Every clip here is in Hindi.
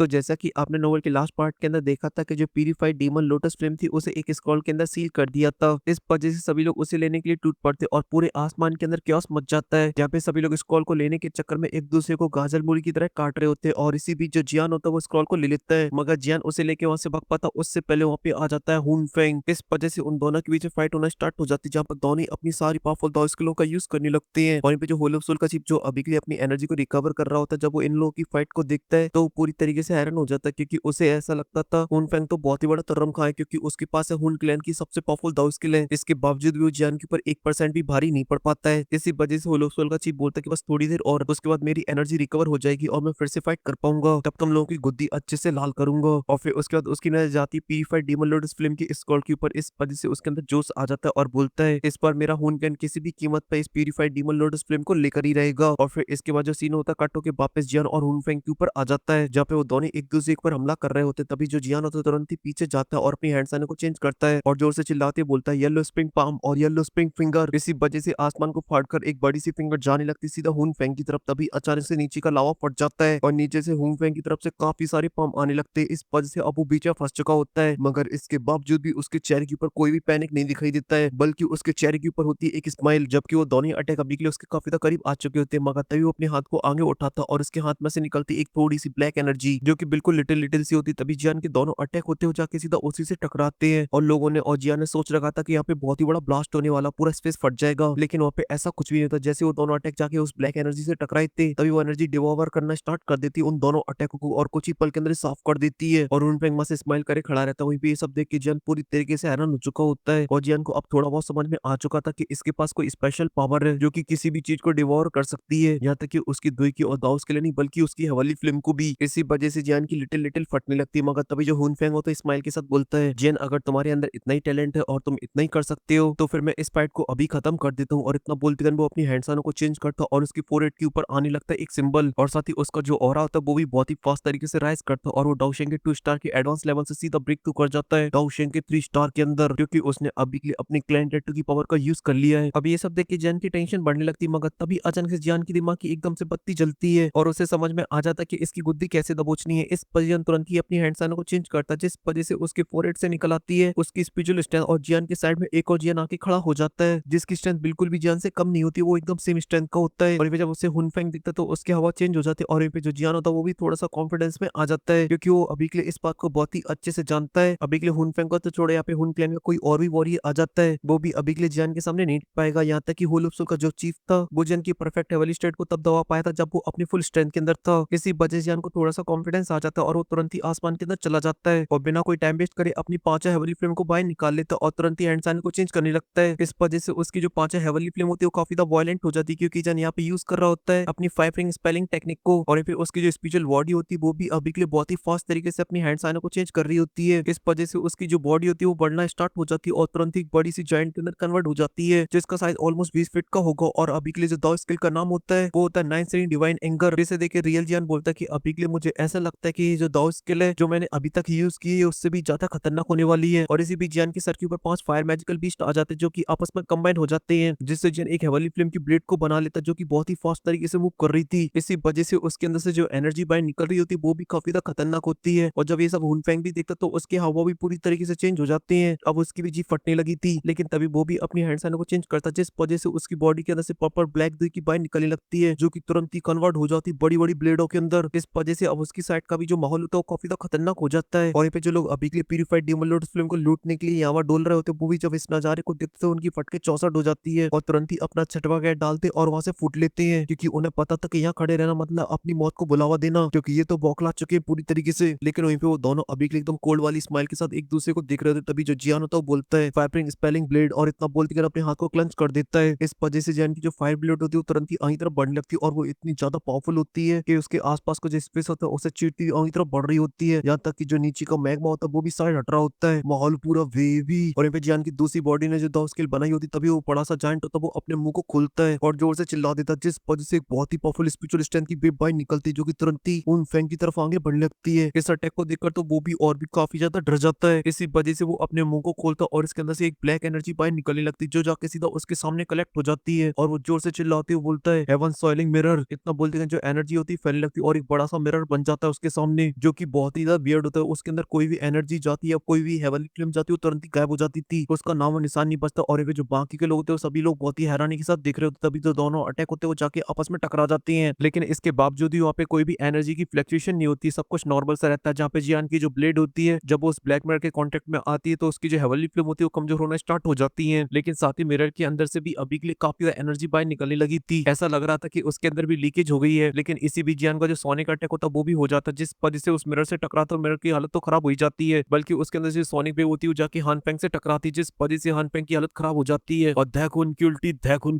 तो जैसा कि आपने नोवेल के लास्ट पार्ट के अंदर देखा था कि जो प्यूरिफाइड डीमन लोटस फ्लेम थी उसे एक स्क्रॉल के अंदर सील कर दिया था। इस वजह से सभी लोग उसे लेने के लिए टूट पड़ते और पूरे आसमान के अंदर क्योस मच जाता है, जहाँ पे सभी लोग स्क्रॉल को लेने के चक्कर में एक दूसरे को गाजर मूली की तरह काट रहे होते हैं। और इसी बीच जो जियान होता है वो स्क्रॉल को ले लेता है, मगर जियान उसे लेके वहां से भाग पाता उससे पहले वहां पे आ जाता है हुन फेंग। इस वजह से उन दोनों के बीच फाइट होना स्टार्ट हो जाती है, जहाँ पर दोनों अपनी सारी पावरफुल दाव स्किलों का यूज करने लगते हैं। वहीं पे जो होलो सोल का चिप जो अभी के लिए अपनी एनर्जी को रिकवर कर रहा होता है, जब वो इन लोगों की फाइट को देखता है तो वो पूरी तरीके से हैरान हो जाता है, क्योंकि उसे ऐसा लगता था हुन फेंग तो बहुत ही बड़ा तर्रम खा है, क्योंकि उसके पास है हुन क्लैन की सबसे पावरफुल दाव स्किल है। इसके बावजूद भी वो जियान के ऊपर 1% भी भारी नहीं पड़ पाता है। इसी वजह से होलो सोल का चिप बोलता है कि बस थोड़ी देर और उसके बाद मेरी एनर्जी रिकवर हो जाएगी और मैं फिर से फाइट कर पाऊंगा, तब तुम लोगों की गुद्दी अच्छे से लाल करूंगा। और फिर उसके बाद उसकी नजर जाती है प्यूरिफाइड डीमन लोटस फ्लेम की स्क्रॉल के ऊपर। इस वजह से उसके अंदर जोश आ जाता है और बोलता है इस बार मेरा हुन कैन किसी भी कीमत पर इस प्यूरिफाइड डीमन लोटस फ्लेम को लेकर ही रहेगा। और फिर इसके बाद जो सीन होता है काटो के वापस जियान और हुन फेंग के ऊपर आ जाता है, जहाँ पे वो दोनों एक दूसरे पर हमला कर रहे होते हैं। तभी जो जियान होता है तुरंत ही पीछे जाता है और अपनी हैंड साइन को चेंज करता है और जोर से चिल्लाते बोलता है येलो स्प्रिंग पाम और येलो स्प्रिंग फिंगर। इसी वजह से आसमान को फाड़कर एक बड़ी सी फिंगर जाने लगती सीधा हुन फेंग की तरफ। तभी अचानक से नीचे का लावा फट जाता है और नीचे से हुन फेंग की तरफ से काफी सारे पाम आने लगते हैं। इस वजह से अब वो बीच में फंस चुका होता है, मगर इसके बावजूद भी उसके चेहरे के ऊपर कोई भी पैनिक नहीं दिखाई देता है, बल्कि उसके चेहरे के ऊपर होती है एक स्माइल। जबकि वो दोनों अटैक अभी के लिए उसके काफी करीब आ चुके होते हैं, मगर तभी वो अपने हाथ को आगे उठाता और उसके हाथ में से निकलती एक थोड़ी सी ब्लैक एनर्जी जो कि बिल्कुल लिटिल लिटिल सी होती। तभी जियान के दोनों अटैक होते हो जाके सीधा उसी से टकराते हैं और लोगों ने और जियान ने सोच रखा था कि यहाँ पे बहुत ही बड़ा ब्लास्ट होने वाला, पूरा स्पेस फट जाएगा, लेकिन वहाँ पे ऐसा कुछ भी नहीं होता। जैसे वो दोनों अटैक जाके उस ब्लैक एनर्जी से टकराए थे, तभी वो एनर्जी डिवॉल्वर करना स्टार्ट कर देती है उन दोनों अटैकों को और कुछ ही पल के अंदर साफ कर देती है। और उन पे से स्माइल करे खड़ा रहता है। वहीं पे ये सब देख के जियान पूरी तरीके से हैरान हो चुका होता है और जियान को अब थोड़ा बहुत समझ में आ चुका था कि इसके पास कोई स्पेशल पावर है जो कि किसी भी चीज को डिवोर कर सकती है, यहाँ तक कि उसकी दुई की और दाउस के लिए नहीं बल्कि उसकी हवाली फिल्म को भी। इसी वजह से जियान की लिटिल लिटिल फटने लगती है, मगर तभी जो हुन फेंग हो तो स्माइल के साथ बोलता है जियान अगर तुम्हारे अंदर इतना ही टैलेंट है और तुम इतना ही कर सकते हो तो फिर मैं इस फाइट को अभी खत्म कर देता हूँ। और इतना बोलते वो अपनी हैंडसानों को चेंज करता और उसकी फोरहेड के ऊपर आने लगता है एक सिंबल, और साथ ही उसका जो ऑरा होता है वो भी बहुत ही फास्ट तरीके से राइज करता है और वो डाउशेंग के 2 स्टार के एडवांस लेवल से सीधा ब्रेक थ्रू कर जाता है डाउशेंग के 3 स्टार के अंदर, क्योंकि उसने अभी के लिए अपनी क्लैन टैटू की पावर का यूज कर लिया है। अब ये सब देख के जियान की टेंशन बढ़ने लगती है, मगर तभी अचानक से जियान की दिमाग की एकदम से बत्ती जलती है और उसे समझ में आ जाता है कि इसकी गुद्दी कैसे दबोचनी है। इस पर जियान तुरंत ही अपनी हैंडसानों को चेंज करता है, जिस वजह से उसके फोरहेड से निकल आती है उसकी स्पिरिचुअल स्ट्रेंथ और जियान के साइड में एक और जियान आके खड़ा हो जाता है जिसकी स्ट्रेंथ बिल्कुल भी जियान से कम नहीं होती, वो एकदम सेम स्ट्रेंथ का होता है। और ये जब उसे हुनफेंग दिखता है तो उसकी हवा चेंज हो जाती है और ये पे जो जियान होता है वो भी थोड़ा सा कॉन्फिडेंस में आ जाता है, क्योंकि वो अभी के लिए इस बात को बहुत ही अच्छे से जानता है। अभी के लिए हुनफेंग को तो छोड़े, यहाँ पे हुन क्लैन का कोई और भी वॉरियर आ जाता है वो भी अभी के लिए जियान के सामने नहीं टिक पाएगा। यहाँ तक कि होलुप्सो का जो चीफ था वो जियान की परफेक्ट हेवली स्टेट को तब दबा पाया था जब वो अपनी फुल स्ट्रेंथ के अंदर था। इसी वजह से जियान को थोड़ा सा कॉन्फिडेंस आ जाता है और वो तुरंत ही आसमान के अंदर चला जाता है और बिना कोई टाइम वेस्ट करे अपनी 5 हेवली फ्लेम को बाहर निकाल लेता है और तुरंत ही हैंड साइन को चेंज करने लगता है। इस वजह से उसकी जो 5 हेवली फ्लेम होती है वो काफी ज्यादा वायलेंट हो जाती है, क्योंकि जियान यहाँ पे यूज कर रहा होता है अपनी 5 रिंग स्पेलिंग टेक्निक को। और फिर उसकी जो स्पिरिचुअल बॉडी होती है वो भी अभी के लिए बहुत ही फास्ट तरीके से अपनी हैंड साइन को चेंज कर रही होती है। इस वजह से उसकी जो बॉडी होती है वो बढ़ना स्टार्ट हो जाती है और तुरंत ही एक बड़ी सी जॉइंट के अंदर कन्वर्ट हो जाती है, जिसका साइज ऑलमोस्ट 20 फीट का होगा। और अभी के लिए जो दाव स्किल का नाम होता है वो होता है 9 सेरिंग डिवाइन एंगर। जिसे देखे रियल जियान बोलता है कि अभी के लिए मुझे ऐसा लगता है कि ये जो दाव स्किल है जो मैंने अभी तक यूज की है उससे भी ज्यादा खतरनाक होने वाली है। और इसी बीच जियान के सर के ऊपर 5 फायर मैजिकल बीस्ट आ जाते हैं जो कि आपस में कंबाइन हो जाते हैं, जिससे जियान एक हेवली फ्लेम की ब्लेड को बना लेता है जो कि बहुत ही फास्ट तरीके से मूव कर रही थी। इसी वजह से उसके अंदर से जो एनर्जी बाहर निकल रही होती है वो भी काफी ज्यादा खतरनाक होती है। और जब ये सब हुनफेंग भी देखता तो उसके हाव भी पूरी तरीके से चेंज हो जाते हैं। अब उसकी भी जी फटने लगी थी, लेकिन तभी वो भी अपनी हैंड साइन को चेंज करता जिस वजह से उसकी बॉडी के अंदर से प्रॉपर ब्लैक दुई की बाहर निकलने लगती है जो कि तुरंत ही कन्वर्ट हो जाती बड़ी बड़ी ब्लेडों के अंदर। इस वजह से अब उसकी साइड का भी जो माहौल होता है वो काफी ज्यादा खतरनाक हो जाता है। और यहाँ पे जो लोग अभी के लिए प्यूरिफाइड डीमन लॉर्ड फिल्म को लूटने के लिए यहाँ डोल रहे होते हैं वो भी जब इस नजारे को देखते हैं उनकी फटके चौसठ हो जाती है और तुरंत ही अपना छठवा गैस डालते और वहां से फूट लेते हैं, क्योंकि उन्हें पता था कि यहाँ खड़े रहना मतलब अपनी मौत को बुलावा देना, क्योंकि ये तो बौखला चुके हैं पूरी तरीके से। लेकिन वहीं पे वो दोनों अभी के लिए एकदम कोल्ड वाली स्माइल के साथ एक दूसरे को देख रहे थे। तभी जो जियान होता है वो बोलता है फायरिंग स्पेलिंग ब्लेड और इतना बोलते कर अपने हाथ को क्लंच कर देता है। इस वजह से जियान की जो फायर ब्लेड होती है वो तुरंत ही आगे तरफ बढ़ने लगती है और वो इतनी ज्यादा पावरफुल होती है कि उसके आसपास का जो स्पेस होता है उसे चीरती हुई आगे तरफ बढ़ रही होती है, यहाँ तक कि जो नीचे का मैग्मा होता है वो भी साइड हट रहा होता है, माहौल पूरा वेवी। और यहाँ पे जियान की दूसरी बॉडी ने जो दो स्किल बनाई होती तभी वो बड़ा सा जायंट होता है वो अपने मुंह को खोलता है और जोर से चिल्ला देता है, जिस वजह से एक बहुत ही पावरफुल स्पिरिचुअल स्ट्रेंथ की वेव बाहर निकलती है जो कि तुरंत ही उन फैंग की तरफ आगे बढ़ने लगती है। इस अटैक को देखकर तो वो भी और भी काफी ज्यादा डर जाता है। इसी वजह से वो अपने मुंह को खोलता है और इसके अंदर से एक ब्लैक एनर्जी बाहर निकलने लगती है जो जाके सीधा उसके सामने कलेक्ट हो जाती है और वो जोर से चिल्लाते हुए बोलता है हेवन सॉइलिंग मिरर। इतना बोलते हैं जो एनर्जी होती है फैलने लगती है और एक बड़ा सा मिरर बन जाता है है उसके सामने, जो कि बहुत ही ज्यादा वियर्ड होता है। उसके अंदर कोई भी एनर्जी जाती है, कोई भी हेवनली फ्लेम जाती है, वो तुरंत ही गायब हो जाती थी, उसका नाम और निशान नहीं बचता। और ये जो बाकी के लोग होते हैं, वो सभी लोग बहुत ही हैरानी के साथ देख रहे होते, तभी तो दोनों अटैक होते हैं, वो जाके आपस में टकरा जाती हैं। लेकिन इसके बावजूद भी वहाँ पे कोई भी एनर्जी की फ्लक्चुएशन नहीं होती, सब कुछ नॉर्मल सा रहता है। जहाँ पे जियान की जो ब्लेड होती है, जब वो उस ब्लैक मिरर के कांटेक्ट में आती है, तो उसकी जो हेवनली फ्लेम होती है वो कमजोर होना स्टार्ट हो जाती है। लेकिन साथ ही मिरर के अंदर से भी अभी के लिए काफी ज्यादा एनर्जी बाहर निकलने लगी थी, ऐसा लग रहा था कि उसके अंदर भी लीकेज हो गई है। लेकिन इसी बीच जियान का जो सोनिक अटैक होता है वो भी हो जाता है, जिस वजह से उस मिरर से टकराता है, मिरर की हालत तो खराब हो ही जाती है, बल्कि उसके अंदर से सोनिक वेव होती है वो जाके हान फेंग से टकराती है, जिस वजह से हान फेंग की हालत खराब हो जाती है। और धैक उनकी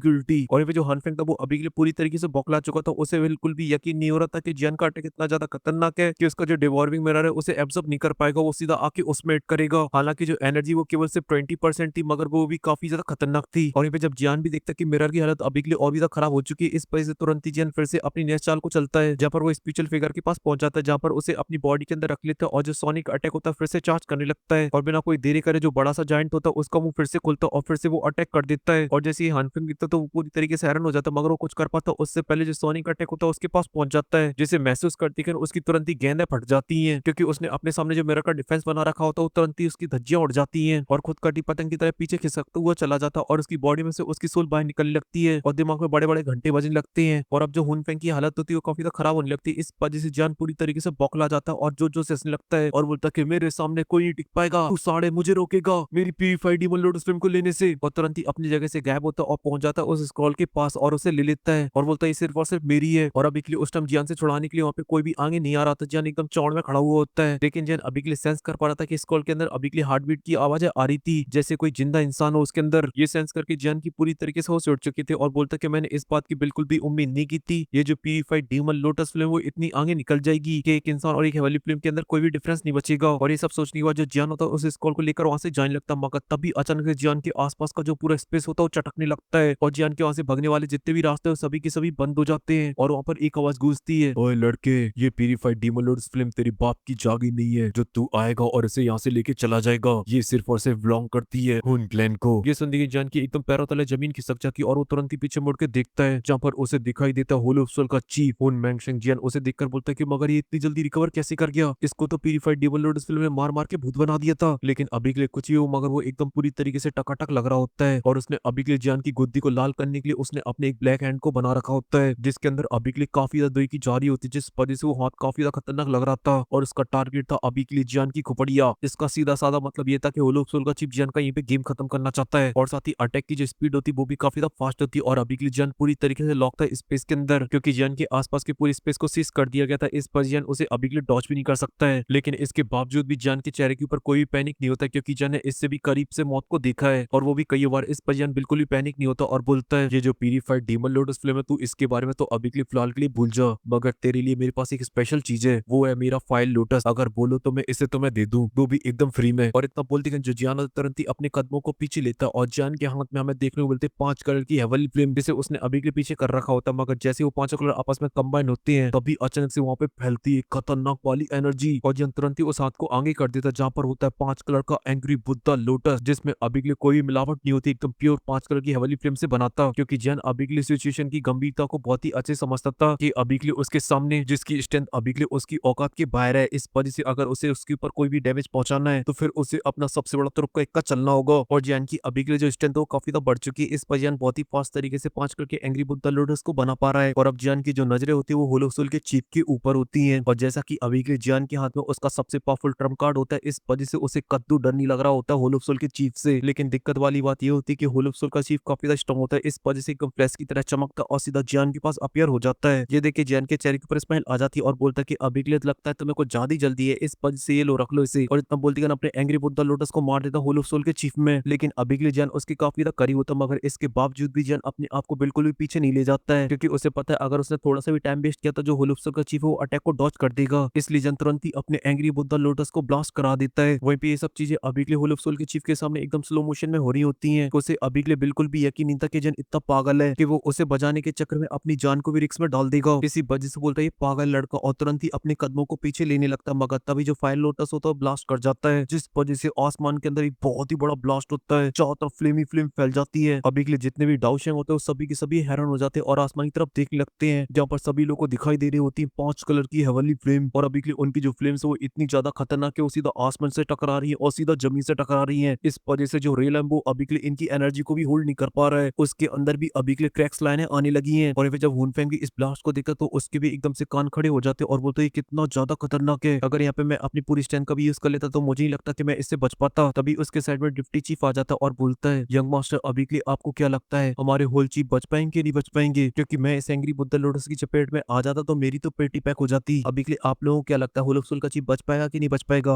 उल्टी। और ये जो हान फेंग था वो अभी के लिए पूरी तरीके से बौखला चुका था, उसे बिल्कुल भी यकीन नहीं हो रहा था कि जियान का अटैक इतना ज्यादा खतरनाक है कि उसका जो डिवॉर्विंग मिरर है उसे एब्जॉर्ब नहीं कर पाएगा, वो सीधा आके उसमें हिट करेगा। हालांकि जो एनर्जी वो केवल सिर्फ 20% थी, मगर वो भी काफी ज्यादा खतरनाक थी। और यहाँ पे जब जियान भी देखता है कि मिरर की हालत अभी के लिए और भी ज्यादा खराब हो चुकी है, इस वजह से तुरंत ही जियान फिर से अपनी नेक्स्ट चाल को चलता है, जहाँ पर वो स्पिरिचुअल फिगर के पास पहुंच जाता है, जहाँ पर उसे अपनी बॉडी के अंदर रख लेता है और जो सोनिक अटैक होता है फिर से चार्ज करने लगता है। और बिना कोई देरी करे जो बड़ा सा जायंट होता है उसका मुंह फिर से खुलता है और फिर से वो अटैक कर देता है। और जैसे ही हानफिंग दिखता है तो वो पूरी तरीके से हैरान हो जाता है, मगर वो कुछ कर पाता उससे पहले जो सोनिक अटैक होता है उसके पास पहुंच जाता है, जिसे महसूस करती है उसकी तुरंत ही गेंदें फट जाती हैं, क्योंकि उसने अपने सामने जो मिरर का डिफेंस बना रखा होता है वो तुरंत ही उसकी धज्जियां उड़ जाती हैं और खुद कटी पतंग की तरह पीछे खिसकता हुआ चला जाता है और उसकी बॉडी में से उसकी सोल बाहर निकलने लगती है और दिमाग में बड़े बड़े घंटे बजने लगते हैं। और अब जो हुनफेंग की हालत होती है वो काफी खराब होने लगती है, इस वजह से जान पूरी तरीके से बौखला जाता है और जो से हंसने लगता है और बोलता है कि मेरे सामने कोई नहीं टिक पाएगा, तू साढ़े मुझे रोकेगा मेरी प्यूरिफाइड डीमन लोटस फ्लेम को लेने से। और तुरंत ही अपनी जगह से गायब होता है और पहुंच जाता है उस स्क्रॉल के पास और उसे ले लेता है और बोलता है ये सिर्फ और सिर्फ मेरी है। और अभी के लिए उस टाइम जियान से छुड़ाने के लिए वहाँ पे कोई भी आगे नहीं आ रहा था, जियान एकदम चौड़ में खड़ा हुआ होता है। लेकिन जियान अभी के लिए सेंस कर पा रहा था कि स्क्रॉल के अंदर अभी के लिए हार्ट बीट की आवाजें आ रही थी, जैसे कोई जिंदा इंसान हो उसके अंदर। ये सेंस करके जियान की पूरी तरीके से होश उड़ चुकी थी और बोलता कि मैंने इस बात की बिल्कुल भी उम्मीद नहीं की थी, ये जो प्यूरिफाइड डीमन लोटस फ्लेम वो इतनी आगे निकल जाएगी कि एक इंसान और एक हेवनली फ्लेम के अंदर कोई भी डिफरेंस नहीं बचेगा। और ये सब सोचने के बाद जो जियान होता है उस स्क्रॉल को लेकर वहां से जाने लगता, मगर तभी अचानक से जियान के आसपास का जो पूरा स्पेस होता है वो चटकने लगता है और जियान के वहां से भागने वाले जितने भी रास्ते हैं सभी के सभी बंद हो जाते हैं। और वहां पर एक आवाज गूंजती है, ओए लड़के, ये प्यूरिफाइड डीमन लोटस फ्लेम तेरी बाप की जागी नहीं है जो तू आएगा और इसे यहाँ से लेके चला जाएगा, ये सिर्फ और सिर्फ बिलोंग करती है हुन क्लैन को। ये सुनने के जियान की एकदम पैरों तले जमीन खिसक जाती और वो तुरंत ही पीछे मुड़ के देखता है, जहाँ पर उसे दिखाई देता है होलो सोल का चीफ हुन मैंगशेंग। जियान उसे देखकर बोलता है कि मगर ये इतनी जल्दी रिकवर कैसे कर गया, इसको तो प्यूरिफाइड डीमन लोटस फ्लेम ने मार मार के भूत बना दिया था। लेकिन अभी के लिए कुछ ही हो, मगर वो एकदम पूरी तरीके से टकाटक लग रहा होता है और उसने अभी के लिए जियान की गुद्दी को लाल करने के लिए उसने अपने एक ब्लैक हैंड को बना रखा होता है, जिसके अंदर अभी के लिए काफी ज्यादा दही की जारी होती है, जिस वजह से वो हाथ काफी ज्यादा खतरनाक लग रहा था। और उसका टारगेट था अभी के लिए जियान की खोपड़िया, जिसका सीधा साधा मतलब ये था कि होलो सोल का चीफ जियान का यहीं पे गेम खत्म करना चाहता है। और साथ ही अटैक की जो स्पीड होती है वो भी काफी ज्यादा फास्ट होती है और अभी के लिए जियान पूरी तरीके से लॉक था स्पेस के अंदर, क्योंकि जियान के आसपास की पूरी स्पेस को सीज कर दिया गया था। इस पर जियान उसे अभी के लिए डॉज भी नहीं कर सकता है। लेकिन इसके बावजूद भी जियान के चेहरे के ऊपर कोई भी पैनिक नहीं होता, क्योंकि जियान ने इससे भी करीब से मौत को देखा है और वो भी कई बार। इस पर जियान बिल्कुल भी पैनिक नहीं होता और बोलता है, ये जो प्यूरिफाइड डीमन लोटस फ्लेम है तू इसके बारे में तो अभी के लिए फिलहाल के लिए भूल जा, मगर तेरे लिए मेरे पास एक स्पेशल चीज है, वो है मेरा फाइल लोटस। अगर बोलो तो मैं इसे तुम्हें दे दूं, वो भी एकदम फ्री में। और इतना बोलते जो जियान तुरंत ही अपने कदमों को पीछे लेता है और जियान के हाथ में हमें देखने को मिलते 5 कलर की हेवनली फ्लेम, जिसे उसने अभी के पीछे कर रखा होता है। मगर जैसे वो 5 कलर आपस में कंबाइन होते हैं तभी अचानक से वहां पे फैलती है खतरनाक वाली एनर्जी और जियान तुरंत ही उस हाथ को आगे कर देता है, जहां पर होता है 5 कलर का एंग्री बुद्धा लोटस, जिसमें अभी के लिए कोई मिलावट नहीं होती, एकदम प्योर 5 कलर की हेवनली फ्लेम से बनाता। क्योंकि जियान अभी के लिए सिचुएशन की गंभीरता को बहुत ही अच्छे समझता था कि अभी के लिए उसके सामने जिसकी स्ट्रेंथ अभी के लिए उसकी औकात के बाहर है, इस वजह से अगर उसे उसके ऊपर कोई भी डैमेज पहुंचाना है तो फिर उसे अपना सबसे बड़ा तुर्क का इक्का चलना होगा। और जियान की अभी के लिए जो स्ट्रेंथ है वो काफी ज्यादा बढ़ चुकी है, इस पर जियान बहुत ही फास्ट तरीके से 5 कलर के एंग्री बुद्धा लोटस को बना पा रहा है। और अब जियान की जो नजरें होती है वो होलो सोल के चीफ के ऊपर होती हैं और जैसा कि अभी के लिए जियान के हाथ में उसका सबसे पावरफुल ट्रम्प कार्ड होता है, इस वजह से उसे कद्दू डर नहीं लग रहा होता होलो सोल के चीफ से। लेकिन दिक्कत वाली बात ये होती है कि होलो सोल का चीफ काफी ज्यादा स्ट्रॉन्ग होता है, इस वजह से एकदम फ्लैश की तरह चमकता और सीधा जियान के पास अपीयर हो जाता है। ये देखिए जियान के चेहरे के ऊपर स्माइल आ जाती है और बोलता है कि अभी के लिए लगता है तुम्हें कुछ ज्यादा जल्दी है, इस वजह से ये लो रख लो इसे। और इतना बोलती है अपने एंग्री बुद्धा लोटस को मार देता होलो सोल के चीफ में। लेकिन अभी के लिए जियान उसके काफी ज्यादा करीब होता, मगर इसके बावजूद भी जियान अपने आप को बिल्कुल भी पीछे नहीं ले जाता है, क्योंकि उसे पता है अगर उसने थोड़ा सा भी टाइम वेस्ट किया तो जो होलो सोल का चीफ है वो अटैक को डॉज कर देगा। इसलिए जियान तुरंत ही अपने एंग्री बुद्धा लोटस को ब्लास्ट करा देता है। वहीं पे ये सब चीजें अभी के लिए होलो सोल के चीफ के सामने एकदम स्लो मोशन में हो रही होती हैं। उसे अभी के लिए बिल्कुल भी यकीन नहीं था कि जियान इतना पागल है कि वो उसे बचाने के चक्कर में अपनी जान को भी रिस्क में डाल देगा। इसी वजह से बोलता है ये पागल लड़का और तुरंत ही अपने कदमों को पीछे लेने लगता, मगर तभी जो फायर लोटस होता है ब्लास्ट कर जाता है, जिस वजह से आसमान के अंदर एक बहुत ही बड़ा ब्लास्ट होता है, चारों तरफ फ्लेम ही फ्लेम फैल जाती है। अभी के लिए जितने भी डाउशेंग होते हैं सभी के सभी हैरान हो जाते हैं और आसमान की तरफ देखने लगते हैं, जहाँ पर सभी लोग को दिखाई दे रही होती है 5 कलर की हेवनली फ्लेम और अभी के लिए उनकी जो फ्लेम्स है वो इतनी ज्यादा खतरनाक है, वो सीधा आसमान से टकरा रही है और सीधा जमीन से टकरा रही है। इस वजह से जो रेल है वो अभी के लिए इनकी एनर्जी को भी होल्ड नहीं कर पा रहा है। उसके अंदर भी अभी के लिए क्रैक्स लाइनें आने लगी हैं और फिर जब हुनफेंग की इस ब्लास्ट को देखा तो उसके भी एकदम से कान खड़े हो जाते और बोलते ये कितना ज्यादा खतरनाक है। अगर यहाँ पे मैं अपनी पूरी स्ट्रेंथ का भी यूज कर लेता तो मुझे नहीं लगता कि मैं इससे बच पाता। तभी उसके साइड में डिप्टी चीफ आ जाता और बोलता है यंग मास्टर अभी के लिए आपको क्या लगता है हमारे होल चीफ बच पाएंगे नहीं बच पाएंगे? क्योंकि मैं इस एंग्री बुद्धा लोटस की चपेट में आ जाता तो मेरी तो पेटी पैक हो जाती। अभी के लिए आप लोगों को क्या लगता है होल ऑफ सोल का चीफ बच पाएगा कि नहीं बच पाएगा?